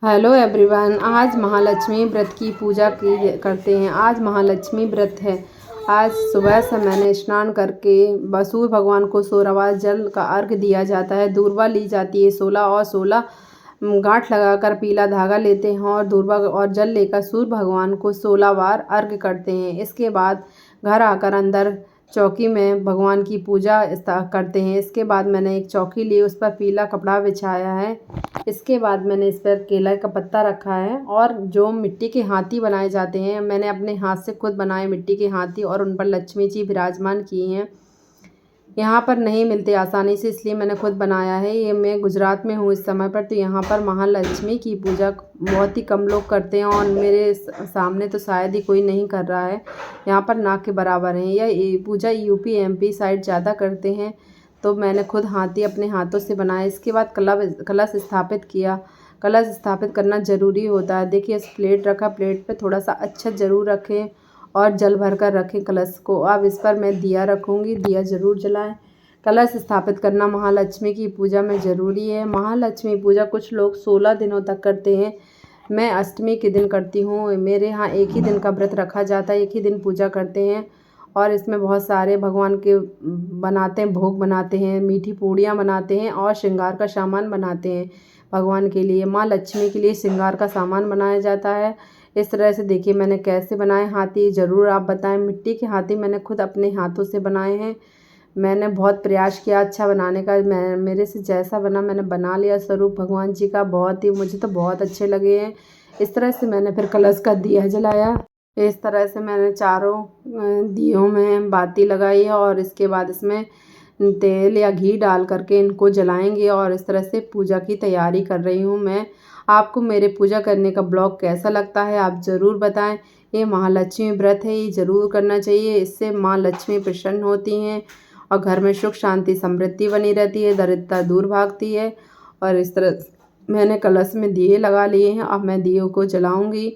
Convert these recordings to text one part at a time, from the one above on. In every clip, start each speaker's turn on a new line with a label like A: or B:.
A: Hello everyone. आज महालक्ष्मी व्रत की पूजा की करते हैं। आज महालक्ष्मी व्रत है। आज सुबह से मैंने स्नान करके सूर्य भगवान को सोरावार जल का अर्घ दिया जाता है। दूर्वा ली जाती है 16 और 16 गांठ लगाकर पीला धागा लेते हैं और दूर्वा और जल लेकर सूर्य भगवान को 16 बार अर्घ करते हैं। इसके बाद घर आकर अंदर चौकी में भगवान की पूजा करते हैं। इसके बाद मैंने एक चौकी ली, उस पर पीला कपड़ा बिछाया है। इसके बाद मैंने इस पर केला का पत्ता रखा है और जो मिट्टी के हाथी बनाए जाते हैं, मैंने अपने हाथ से खुद बनाए मिट्टी के हाथी और उन पर लक्ष्मी जी विराजमान की हैं। यहाँ पर नहीं मिलते आसानी से, इसलिए मैंने खुद बनाया है। ये मैं गुजरात में हूँ इस समय पर, तो यहाँ पर महालक्ष्मी की पूजा बहुत ही कम लोग करते हैं और मेरे सामने तो शायद ही कोई नहीं कर रहा है। यहाँ पर ना के बराबर है। यह पूजा यूपी एमपी साइड ज़्यादा करते हैं, तो मैंने खुद हाथी अपने हाथों से बनाया। इसके बाद कलश स्थापित किया। कलश स्थापित करना ज़रूरी होता है। देखिए, इस प्लेट रखा, प्लेट पे थोड़ा सा अच्छा ज़रूर रखें और जल भर कर रखें कलश को। अब इस पर मैं दिया रखूँगी, दिया ज़रूर जलाएं। कलश स्थापित करना महालक्ष्मी की पूजा में ज़रूरी है। महालक्ष्मी पूजा कुछ लोग 16 दिनों तक करते हैं। मैं अष्टमी के दिन करती हूँ। मेरे यहाँ एक ही दिन का व्रत रखा जाता है, एक ही दिन पूजा करते हैं और इसमें बहुत सारे भगवान के बनाते हैं, भोग बनाते हैं, मीठी पूड़ियाँ बनाते हैं और श्रृंगार का सामान बनाते हैं। भगवान के लिए, माँ लक्ष्मी के लिए श्रृंगार का सामान बनाया जाता है। इस तरह से देखिए मैंने कैसे बनाए हाथी, ज़रूर आप बताएं। मिट्टी के हाथी मैंने खुद अपने हाथों से बनाए हैं। मैंने बहुत प्रयास किया अच्छा बनाने का। मैं मेरे से जैसा बना मैंने बना लिया स्वरूप भगवान जी का। बहुत ही मुझे तो बहुत अच्छे लगे हैं। इस तरह से मैंने फिर कलश का दिया जलाया। इस तरह से मैंने चारों दियों में बाती लगाई है और इसके बाद इसमें तेल या घी डाल करके इनको जलाएंगे और इस तरह से पूजा की तैयारी कर रही हूँ मैं। आपको मेरे पूजा करने का ब्लॉग कैसा लगता है आप ज़रूर बताएं। ये महालक्ष्मी व्रत है, ये ज़रूर करना चाहिए। इससे माँ लक्ष्मी प्रसन्न होती हैं और घर में सुख शांति समृद्धि बनी रहती है, दरिद्रता दूर भागती है। और इस तरह मैंने कलश में दिए लगा लिए हैं। अब मैं दियों को जलाऊंगी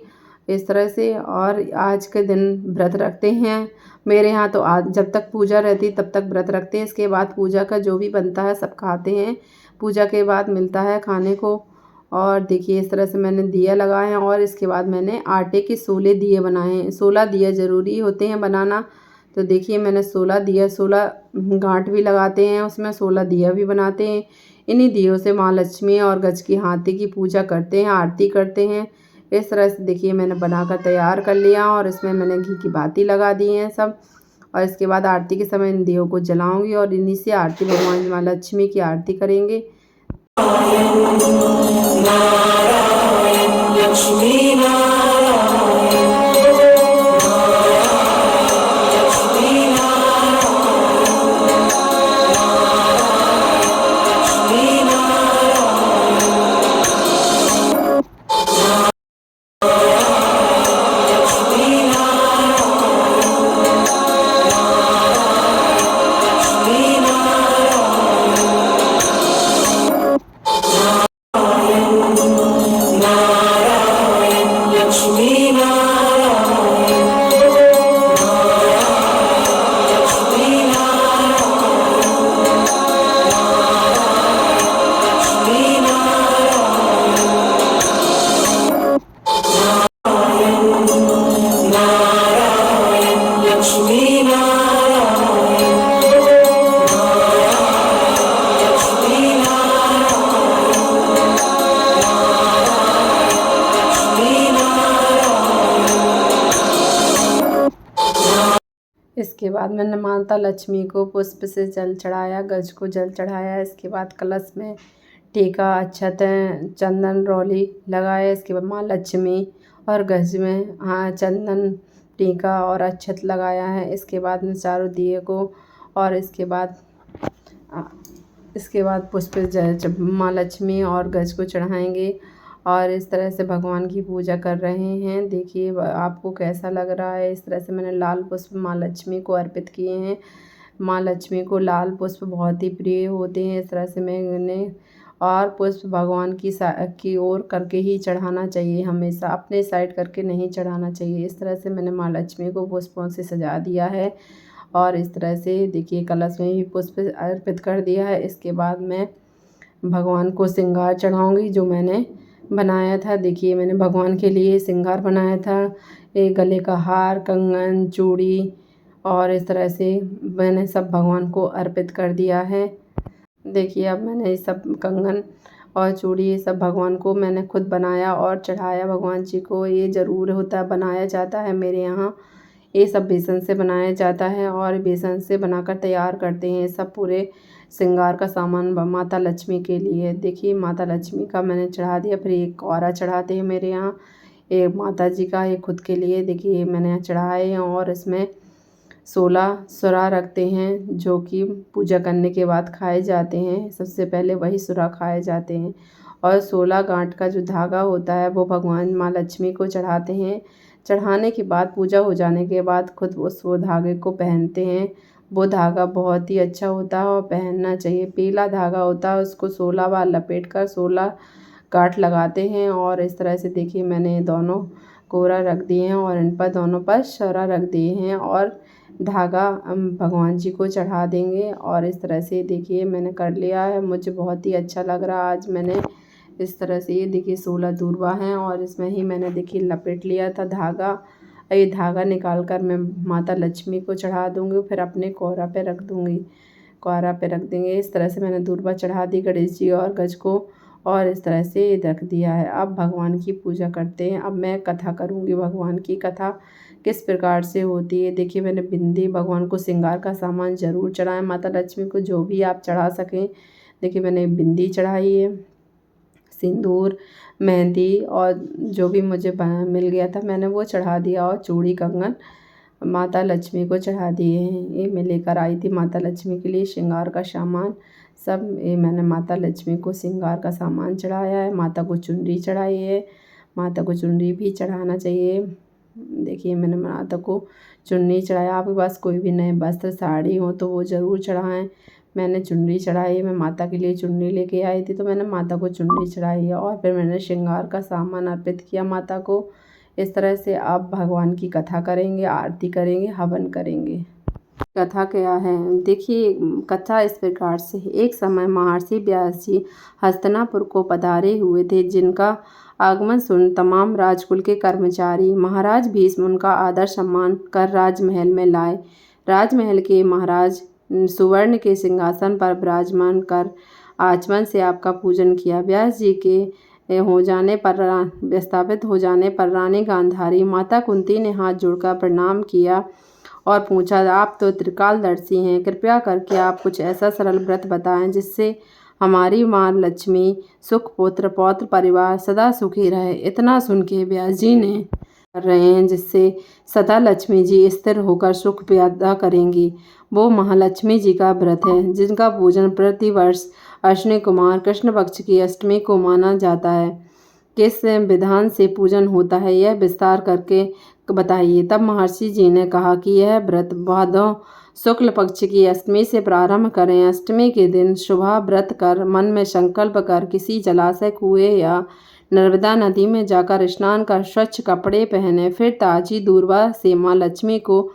A: इस तरह से। और आज के दिन व्रत रखते हैं। मेरे यहाँ तो आज जब तक पूजा रहती तब तक व्रत रखते हैं। इसके बाद पूजा का जो भी बनता है सब खाते हैं। पूजा के बाद मिलता है खाने को। और देखिए इस तरह से मैंने दिया लगाए हैं और इसके बाद मैंने आटे के 16 दिए बनाए हैं। 16 दिए ज़रूरी होते हैं बनाना। तो देखिए मैंने 16 दिया, 16 गांठ भी लगाते हैं उसमें, 16 दिया भी बनाते हैं। इन्हीं दियों से माँ लक्ष्मी और गज की हाथी की पूजा करते हैं, आरती करते हैं। इस तरह से देखिए मैंने बनाकर तैयार कर लिया और इसमें मैंने घी की बाती लगा दी है सब। और इसके बाद आरती के समय इन दियों को जलाऊंगी और इन्हीं से आरती भगवान माँ लक्ष्मी की आरती करेंगे। इसके बाद मैंने माता लक्ष्मी को पुष्प से जल चढ़ाया, गज को जल चढ़ाया। इसके बाद कलश में टीका, अक्षत, चंदन, रौली लगाया। इसके बाद माँ लक्ष्मी और गज में चंदन, टीका और अक्षत लगाया है। इसके बाद में चारों दिए को और इसके बाद पुष्प जब माँ लक्ष्मी और गज को चढ़ाएंगे और इस तरह से भगवान की पूजा कर रहे हैं। देखिए आपको कैसा लग रहा है। इस तरह से मैंने लाल पुष्प माँ लक्ष्मी को अर्पित किए हैं। माँ लक्ष्मी को लाल पुष्प बहुत ही प्रिय होते हैं। इस तरह से मैंने और पुष्प भगवान की ओर करके ही चढ़ाना चाहिए, हमेशा अपने साइड करके नहीं चढ़ाना चाहिए। इस तरह से मैंने माँ लक्ष्मी को पुष्पों से सजा दिया है और इस तरह से देखिए कलश में भी पुष्प अर्पित कर दिया है। इसके बाद मैं भगवान को श्रृंगार चढ़ाऊँगी जो मैंने बनाया था। देखिए मैंने भगवान के लिए श्रृंगार बनाया था, एक गले का हार, कंगन, चूड़ी और इस तरह से मैंने सब भगवान को अर्पित कर दिया है। देखिए अब मैंने ये सब कंगन और चूड़ी ये सब भगवान को मैंने खुद बनाया और चढ़ाया भगवान जी को। ये ज़रूर होता है, बनाया जाता है मेरे यहाँ। ये सब बेसन से बनाया जाता है और बेसन से बनाकर तैयार करते हैं सब पूरे श्रृंगार का सामान माता लक्ष्मी के लिए। देखिए माता लक्ष्मी का मैंने चढ़ा दिया। फिर एक कौरा चढ़ाते हैं मेरे यहाँ, एक माता जी का, एक खुद के लिए। देखिए मैंने चढ़ाए हैं और इसमें 16 सुरा रखते हैं जो कि पूजा करने के बाद खाए जाते हैं। सबसे पहले वही सुरा खाए जाते हैं और 16 गांठ का जो धागा होता है वो भगवान माँ लक्ष्मी को चढ़ाते हैं। चढ़ाने के बाद पूजा हो जाने के बाद खुद उस वो धागे को पहनते हैं। वो धागा बहुत ही अच्छा होता है और पहनना चाहिए। पीला धागा होता है, उसको 16 बार लपेट कर 16 गांठ लगाते हैं। और इस तरह से देखिए मैंने दोनों कोरा रख दिए हैं और इन पर दोनों पर शरा रख दिए हैं और धागा भगवान जी को चढ़ा देंगे। और इस तरह से देखिए मैंने कर लिया है। मुझे बहुत ही अच्छा लग रहा आज मैंने इस तरह से। ये देखिए 16 दूर्वा हैं और इसमें ही मैंने देखिए लपेट लिया था धागा। ये धागा निकाल कर मैं माता लक्ष्मी को चढ़ा दूँगी, फिर अपने कोहरा पे रख दूँगी, कोहरा पे रख देंगे। इस तरह से मैंने दूर्वा चढ़ा दी गणेश जी और गज को और इस तरह से रख दिया है। अब भगवान की पूजा करते हैं। अब मैं कथा करूँगी, भगवान की कथा किस प्रकार से होती है। देखिए मैंने बिंदी, भगवान को श्रृंगार का सामान ज़रूर चढ़ाएं, माता लक्ष्मी को जो भी आप चढ़ा सकें। देखिए मैंने बिंदी चढ़ाई है, सिंदूर, मेहंदी और जो भी मुझे मिल गया था मैंने वो चढ़ा दिया और चूड़ी कंगन माता लक्ष्मी को चढ़ा दिए हैं। ये मैं लेकर आई थी माता लक्ष्मी के लिए श्रृंगार का सामान सब। ये मैंने माता लक्ष्मी को श्रृंगार का सामान चढ़ाया है। माता को चुनरी चढ़ाई है, माता को चुनरी भी चढ़ाना चाहिए। देखिए मैंने माता को चुन्नी चढ़ाया। आपके पास कोई भी नए वस्त्र साड़ी हो तो वो ज़रूर चढ़ाएं। मैंने चुन्नी चढ़ाई है, मैं माता के लिए चुन्नी लेके आई थी तो मैंने माता को चुन्नी चढ़ाई है और फिर मैंने श्रृंगार का सामान अर्पित किया माता को। इस तरह से आप भगवान की कथा करेंगे, आरती करेंगे, हवन करेंगे। कथा क्या है, देखिए कथा इस प्रकार से। एक समय महर्षि व्यास जी हस्तिनापुर को पधारे हुए थे, जिनका आगमन सुन तमाम राजकुल के कर्मचारी महाराज भीष्म उनका आदर सम्मान कर राजमहल में लाए। राजमहल के महाराज सुवर्ण के सिंहासन पर विराजमान कर आचमन से आपका पूजन किया। व्यास जी के हो जाने पर विस्थापित हो जाने पर रानी गांधारी माता कुंती ने हाथ जोड़कर प्रणाम किया और पूछा, आप तो त्रिकालदर्शी हैं, कृपया करके आप कुछ ऐसा सरल व्रत बताएं जिससे हमारी माँ लक्ष्मी, सुख, पुत्र, पौत्र, परिवार सदा सुखी रहे। इतना सुन के व्यास जी ने कर रहे हैं जिससे सदा लक्ष्मी जी स्थिर होकर सुख पैदा करेंगी। वो महालक्ष्मी जी का व्रत है जिनका पूजन प्रतिवर्ष अश्विनी कुमार कृष्ण पक्ष की अष्टमी को माना जाता है। किस विधान से पूजन होता है यह विस्तार करके बताइए। तब महर्षि जी ने कहा कि यह व्रत भादौ शुक्ल पक्ष की अष्टमी से प्रारंभ करें। अष्टमी के दिन सुबह व्रत कर मन में संकल्प कर किसी जलाशय, कुएं या नर्मदा नदी में जाकर स्नान कर स्वच्छ कपड़े पहने, फिर ताजी दूर्वा से माँ लक्ष्मी को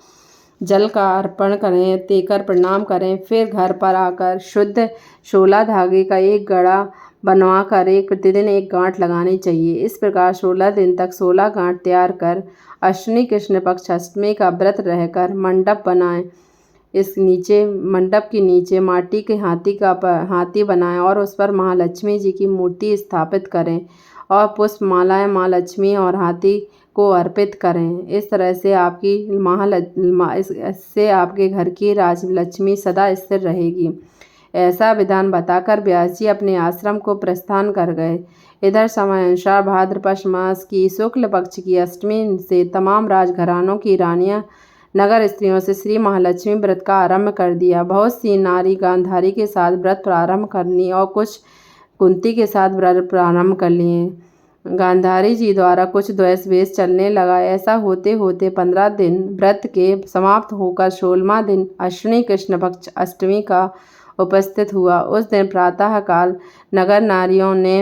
A: जल का अर्पण करें, देकर प्रणाम करें। फिर घर पर आकर शुद्ध 16 धागे का एक गड़ा बनवा कर प्रतिदिन एक गांठ लगानी चाहिए। इस प्रकार 16 दिन तक 16 गांठ तैयार कर अश्विनी कृष्ण पक्ष अष्टमी का व्रत रहकर मंडप बनाएं। इस नीचे मंडप के नीचे माटी के हाथी बनाएं और उस पर महालक्ष्मी जी की मूर्ति स्थापित करें और पुष्प मालाएं माँ लक्ष्मी और हाथी को अर्पित करें। इस तरह से इससे आपके घर की राजलक्ष्मी सदा स्थिर रहेगी। ऐसा विधान बताकर व्यास जी अपने आश्रम को प्रस्थान कर गए। इधर समय अनुसार भाद्रपद मास की शुक्ल पक्ष की अष्टमी से तमाम राजघरानों की रानियां नगर स्त्रियों से श्री महालक्ष्मी व्रत का आरंभ कर दिया। बहुत सी नारी गांधारी के साथ व्रत प्रारंभ करनी और कुछ कुंती के साथ व्रत प्रारंभ कर लिए। गांधारी जी द्वारा कुछ द्वेष वेश चलने लगा। ऐसा होते होते 15 दिन व्रत के समाप्त होकर 16वां दिन अश्विनी कृष्ण पक्ष अष्टमी का उपस्थित हुआ। उस दिन प्रातः काल नगर नारियों ने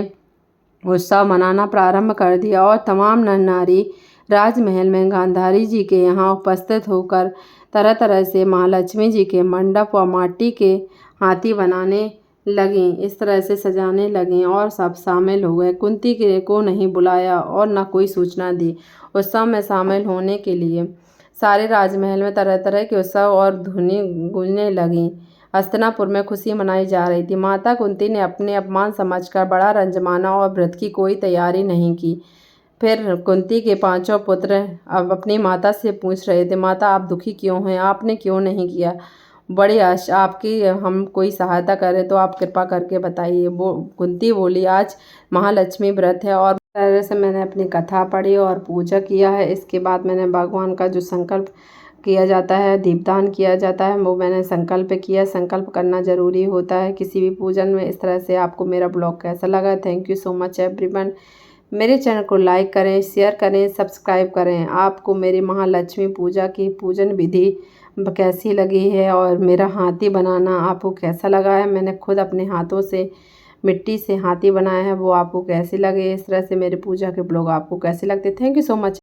A: उत्सव मनाना प्रारंभ कर दिया और तमाम नर नारी राजमहल में गांधारी जी के यहाँ उपस्थित होकर तरह तरह से महालक्ष्मी जी के मंडप व माटी के हाथी बनाने लगीं, इस तरह से सजाने लगीं और सब शामिल हो गए। कुंती को नहीं बुलाया और न कोई सूचना दी। उत्सव में शामिल होने के लिए सारे राजमहल में तरह तरह के उत्सव और धुनी गूंजने लगीं। हस्तिनापुर में खुशी मनाई जा रही थी। माता कुंती ने अपने अपमान समझकर बड़ा रंज माना और व्रत की कोई तैयारी नहीं की। फिर कुंती के 5 पुत्र अब अपनी माता से पूछ रहे थे, माता आप दुखी क्यों हैं, आपने क्यों नहीं किया? बड़ी आपकी हम कोई सहायता करें तो आप कृपा करके बताइए। वो कुंती बोली, आज महालक्ष्मी व्रत है और तरह से मैंने अपनी कथा पढ़ी और पूजा किया है। इसके बाद मैंने भगवान का जो संकल्प किया जाता है, दीपदान किया जाता है, वो मैंने संकल्प किया। संकल्प करना ज़रूरी होता है किसी भी पूजन में। इस तरह से आपको मेरा ब्लॉग कैसा लगा? Thank you so much everyone. मेरे चैनल को लाइक करें, शेयर करें, सब्सक्राइब करें। आपको मेरी महालक्ष्मी पूजा की पूजन विधि कैसी लगी है और मेरा हाथी बनाना आपको कैसा लगा है? मैंने खुद अपने हाथों से मिट्टी से हाथी बनाया है, वो आपको कैसे लगे? इस तरह से मेरे पूजा के ब्लॉग आपको कैसे लगते? Thank you so much.